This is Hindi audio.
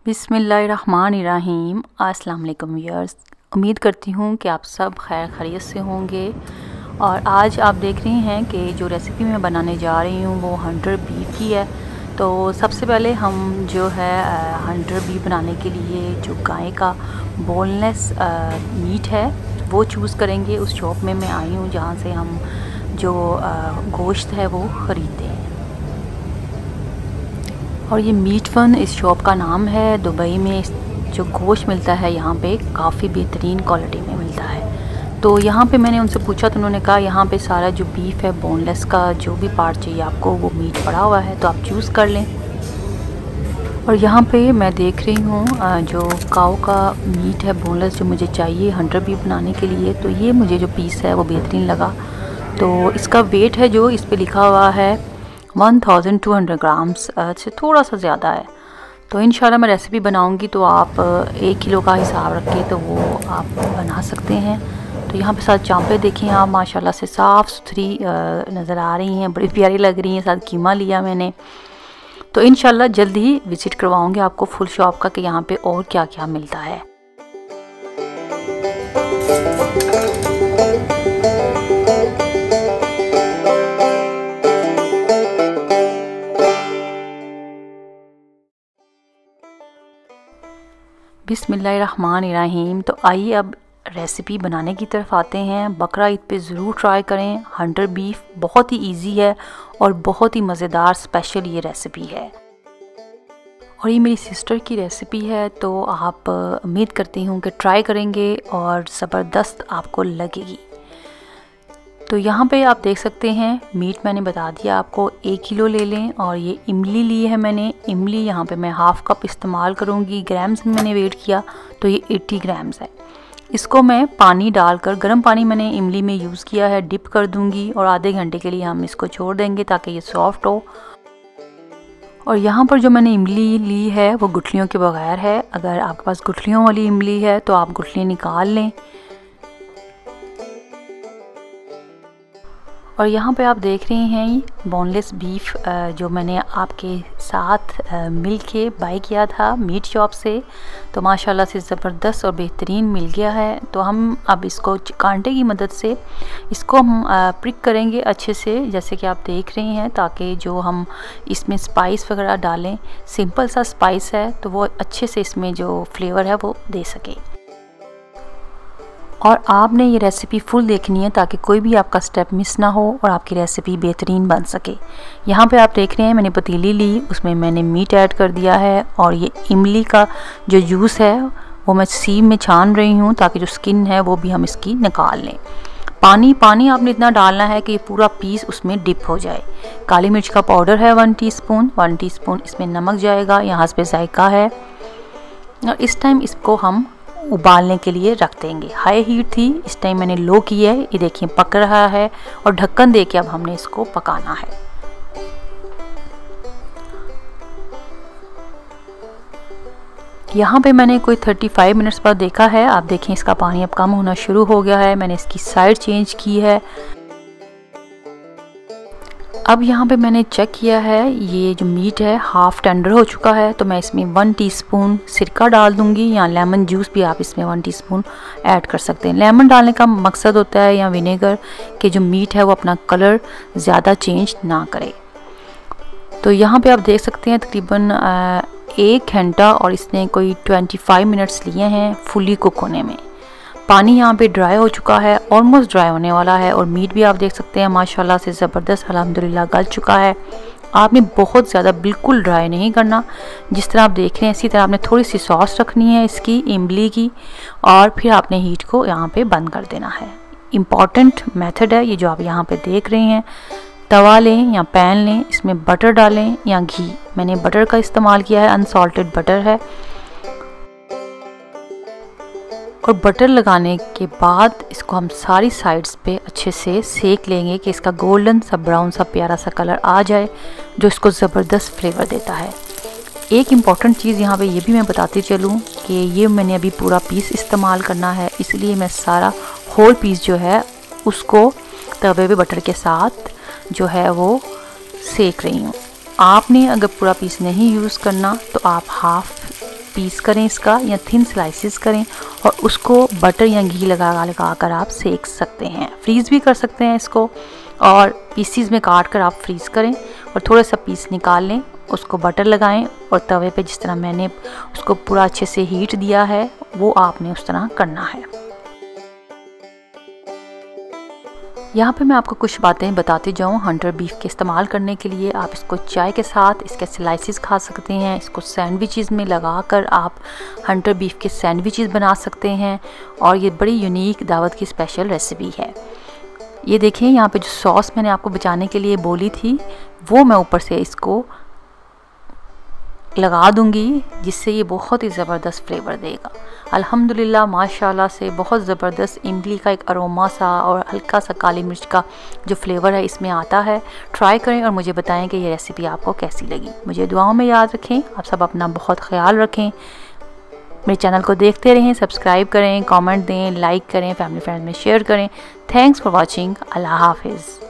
बिस्मिल्लाहिर्रहमानिर्रहीम। अस्सलाम वालेकुम व्यूअर्स, उम्मीद करती हूँ कि आप सब खैर खैरियत से होंगे। और आज आप देख रही हैं कि जो रेसिपी मैं बनाने जा रही हूँ वो हंटर बीफ की है। तो सबसे पहले हम जो है हंटर बीफ बनाने के लिए जो गाय का बोनलेस मीट है वो चूज़ करेंगे। उस शॉप में मैं आई हूँ जहाँ से हम जो गोश्त है वो ख़रीदते हैं। और ये मीट वन इस शॉप का नाम है। दुबई में जो गोश्त मिलता है यहाँ पे काफ़ी बेहतरीन क्वालिटी में मिलता है। तो यहाँ पे मैंने उनसे पूछा तो उन्होंने कहा यहाँ पे सारा जो बीफ है बोनलेस का जो भी पार्ट चाहिए आपको वो मीट पड़ा हुआ है, तो आप चूज़ कर लें। और यहाँ पे मैं देख रही हूँ जो काऊ का मीट है बोनलेस जो मुझे चाहिए हंटर बीफ बनाने के लिए। तो ये मुझे जो पीस है वो बेहतरीन लगा। तो इसका वेट है जो इस पर लिखा हुआ है 1200 ग्राम्स से थोड़ा सा ज़्यादा है। तो इंशाल्लाह मैं रेसिपी बनाऊंगी तो आप 1 किलो का हिसाब रख के तो वो आप बना सकते हैं। तो यहाँ पे साथ चांपे देखें आप माशाल्लाह से साफ़ सुथरी नज़र आ रही हैं, बड़ी प्यारी लग रही हैं। साथ कीमा लिया मैंने। तो इंशाल्लाह जल्दी ही विज़िट करवाऊँगी आपको फुल शॉप का कि यहाँ पे और क्या क्या मिलता है। बिस्मिल्लाहिर्रहमानिर्रहीम। तो आइए अब रेसिपी बनाने की तरफ आते हैं। बकरा ईद पे ज़रूर ट्राई करें। हंटर बीफ बहुत ही इजी है और बहुत ही मज़ेदार स्पेशल ये रेसिपी है। और ये मेरी सिस्टर की रेसिपी है तो आप उम्मीद करती हूँ कि ट्राई करेंगे और ज़बरदस्त आपको लगेगी। तो यहाँ पे आप देख सकते हैं मीट मैंने बता दिया आपको 1 किलो ले लें। और ये इमली ली है मैंने। इमली यहाँ पे मैं हाफ़ कप इस्तेमाल करूँगी। ग्राम्स में मैंने वेट किया तो ये 80 ग्राम्स है। इसको मैं पानी डालकर गर्म पानी मैंने इमली में यूज़ किया है, डिप कर दूँगी और आधे घंटे के लिए हम इसको छोड़ देंगे ताकि ये सॉफ्ट हो। और यहाँ पर जो मैंने इमली ली है वो गुठलियों के बगैर है। अगर आपके पास गुठलियों वाली इमली है तो आप गुठलियाँ निकाल लें। और यहाँ पे आप देख रहे हैं बोनलेस बीफ जो मैंने आपके साथ मिल के बाई किया था मीट शॉप से। तो माशाल्लाह से ज़बरदस्त और बेहतरीन मिल गया है। तो हम अब इसको कांटे की मदद से इसको हम प्रिक करेंगे अच्छे से, जैसे कि आप देख रहे हैं, ताकि जो हम इसमें स्पाइस वगैरह डालें, सिंपल सा स्पाइस है तो वो अच्छे से इसमें जो फ्लेवर है वो दे सके। और आपने ये रेसिपी फुल देखनी है ताकि कोई भी आपका स्टेप मिस ना हो और आपकी रेसिपी बेहतरीन बन सके। यहाँ पे आप देख रहे हैं मैंने पतीली ली, उसमें मैंने मीट ऐड कर दिया है। और ये इमली का जो जूस है वो मैं सीम में छान रही हूँ ताकि जो स्किन है वो भी हम इसकी निकाल लें। पानी आपने इतना डालना है कि ये पूरा पीस उसमें डिप हो जाए। काली मिर्च का पाउडर है 1 टीस्पून इसमें नमक जाएगा, यहाँ पे जायका है। और इस टाइम इसको हम उबालने के लिए रख देंगे। हाई हीट थी, इस टाइम मैंने लो की है। ये देखिए पक रहा है और ढक्कन दे के अब हमने इसको पकाना है। यहाँ पे मैंने कोई 35 मिनट्स पर देखा है। आप देखें इसका पानी अब कम होना शुरू हो गया है। मैंने इसकी साइड चेंज की है। अब यहाँ पे मैंने चेक किया है ये जो मीट है हाफ़ टेंडर हो चुका है। तो मैं इसमें 1 टीस्पून सिरका डाल दूँगी, या लेमन जूस भी आप इसमें 1 टीस्पून ऐड कर सकते हैं। लेमन डालने का मकसद होता है या विनेगर कि जो मीट है वो अपना कलर ज़्यादा चेंज ना करे। तो यहाँ पे आप देख सकते हैं तकरीबन 1 घंटा और इसने कोई 25 मिनट्स लिए हैं फुली कुक होने में। पानी यहाँ पे ड्राई हो चुका है, ऑलमोस्ट ड्राई होने वाला है। और मीट भी आप देख सकते हैं माशाल्लाह से ज़बरदस्त अल्हम्दुलिल्लाह गल चुका है। आपने बहुत ज़्यादा बिल्कुल ड्राई नहीं करना, जिस तरह आप देख रहे हैं इसी तरह आपने थोड़ी सी सॉस रखनी है इसकी इमली की। और फिर आपने हीट को यहाँ पे बंद कर देना है। इम्पॉर्टेंट मेथड है ये जो आप यहाँ पे देख रहे हैं। तवा लें या पैन लें, इसमें बटर डालें या घी। मैंने बटर का इस्तेमाल किया है, अनसॉल्टेड बटर है। और बटर लगाने के बाद इसको हम सारी साइड्स पे अच्छे से सेक लेंगे कि इसका गोल्डन सा ब्राउन सा प्यारा सा कलर आ जाए जो इसको ज़बरदस्त फ्लेवर देता है। एक इम्पॉर्टेंट चीज़ यहाँ पे ये भी मैं बताती चलूँ कि ये मैंने अभी पूरा पीस इस्तेमाल करना है, इसलिए मैं सारा होल पीस जो है उसको तवे पे बटर के साथ जो है वो सेक रही हूँ। आपने अगर पूरा पीस नहीं यूज़ करना तो आप हाफ़ पीस करें इसका या थिन स्लाइसिस करें और उसको बटर या घी लगा कर आप सेक सकते हैं। फ्रीज़ भी कर सकते हैं इसको और पीसीज में काट कर आप फ्रीज़ करें और थोड़ा सा पीस निकाल लें, उसको बटर लगाएं और तवे पे जिस तरह मैंने उसको पूरा अच्छे से हीट दिया है वो आपने उस तरह करना है। यहाँ पे मैं आपको कुछ बातें बताती जाऊँ हंटर बीफ के इस्तेमाल करने के लिए। आप इसको चाय के साथ इसके स्लाइसिस खा सकते हैं, इसको सैंडविचेस में लगाकर आप हंटर बीफ के सैंडविचेस बना सकते हैं और ये बड़ी यूनिक दावत की स्पेशल रेसिपी है। ये देखें यहाँ पे जो सॉस मैंने आपको बचाने के लिए बोली थी वो मैं ऊपर से इसको लगा दूंगी, जिससे ये बहुत ही ज़बरदस्त फ्लेवर देगा। अल्हम्दुलिल्लाह माशाल्लाह से बहुत ज़बरदस्त इमली का एक अरोमा सा और हल्का सा काली मिर्च का जो फ्लेवर है इसमें आता है। ट्राई करें और मुझे बताएं कि ये रेसिपी आपको कैसी लगी। मुझे दुआओं में याद रखें। आप सब अपना बहुत ख्याल रखें। मेरे चैनल को देखते रहें, सब्सक्राइब करें, कमेंट दें, लाइक करें, फैमिली फ्रेंड्स में शेयर करें। Thanks for watching. अल्लाह हाफिज़।